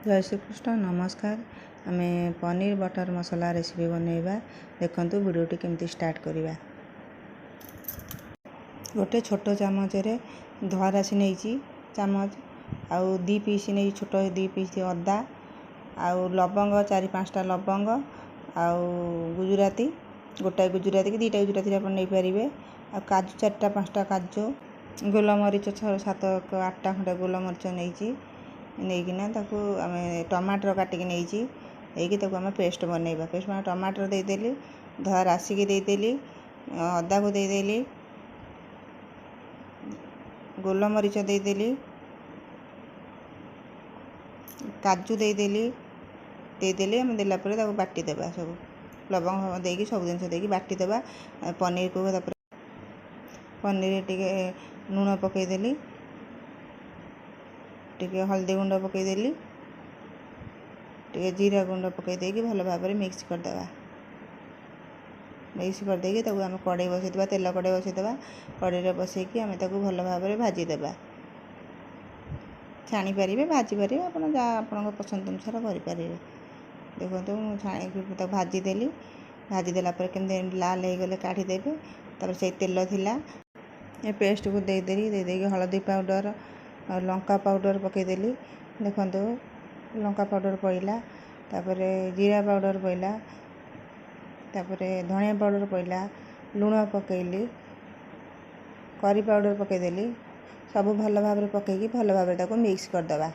जय श्रीकृष्ण नमस्कार। आम पनीर बटर मसला रेसिपी बनैबा देखंतु वीडियोटी केमती स्टार्ट करिबा। गोटे छोट चामच रे धुआ राशि नहीं चामच आउ 2 पीस नहीं छोट 2 पीस अदा आउ लवंग 4-5टा लवंग आउ गुजराती गोटाए गुजराती कि 2टा गुजराती आप नहीं पारे आ काजू 4-5टा काजू गोलमरीच 7-8टा खंडे गोलमरीच नहीं ताकू आम टमाटर काटिक नहीं आम पेस्ट बनैबा। पेस्ट में टमाटर देदेली धुआ रासिक देदेली अदा को देदेली गोलमरीच देदेली काजू देदेली आम देला बाटी देबा सब लवंग देकी सब जिनस देकी बाटी देबा। पनीर को पनीर टिके लूण पकईदेली टिके हल्दी गुंड पकईदेली टिके जीरा गुंड पकई भल भाव में मिक्स करदेबा। मिक्स करदेकी आम कड़े बसईदेबा तेल कड़े बसईदेबा कड़े बसईकी आम भल भाव में भाजीदेबा। छाणी पारे भाजी पारे आप जहाँ पसंद अनुसार करें। देखो मुझे भाजीदेली भाजीदेला केमती लाल हो गले काढ़ीदेवे तापर से तेल थिला ये पेस्ट को देदेली हलदी पाउडर लंका पाउडर पकईदेली। देखो लंका पाउडर पड़ला तापर जीरा पाउडर पड़ला तापर धनिया पाउडर पड़ला लूण पकईली करी पाउडर पकईदेली सब भल भाव में पकईकी भल भाव में मिक्स करदे।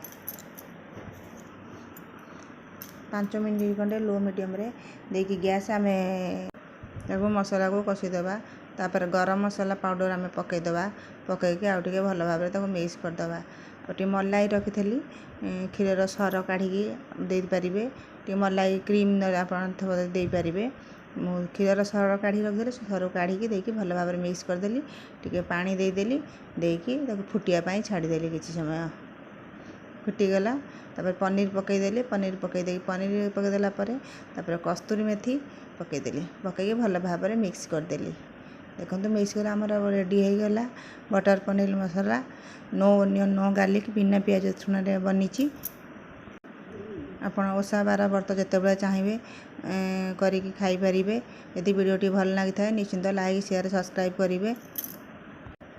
5 मिनट खंडे लो मीडियम रे देकी गैस आम मसला को कषीदेबा। तापर गरम मसला पाउडर आम पकईदेबा पकईकी आउ टिके भल भाव में मिक्स करदे। गोटे मलाई रखी क्षीर सर काढ़ी दे पारे मलाई क्रीम आप पारे क्षीर सर काढ़ी रखिदे सर काढ़ी देकी भल भाव में मिक्स करदेली टिके पानी देदेली देकी फुटिया छाड़देली किसी समय फुटीगला। तापर पनीर पकईदेली पनीर पकईदेला तापर कस्तूरी मेथी पकईदेली पकईकी भल भाव में मिक्स करदेली। देखो मिक्स कर आमर रेडी हो गला बटर पनीर मसला नो ओनियन नो गार्लिक बिना पियाज रसुण बनी। आप ओषा बार व्रत जिते चाहिए करिकी खाई पारे। यदि वीडियोटी भल लगी था निश्चिंत लाइक शेयर सब्सक्राइब करेंगे।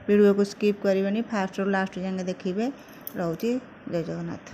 वीडियो को स्किप करेंगे फास्ट रू लास्ट जाए देखिए। रोची जय जगन्नाथ।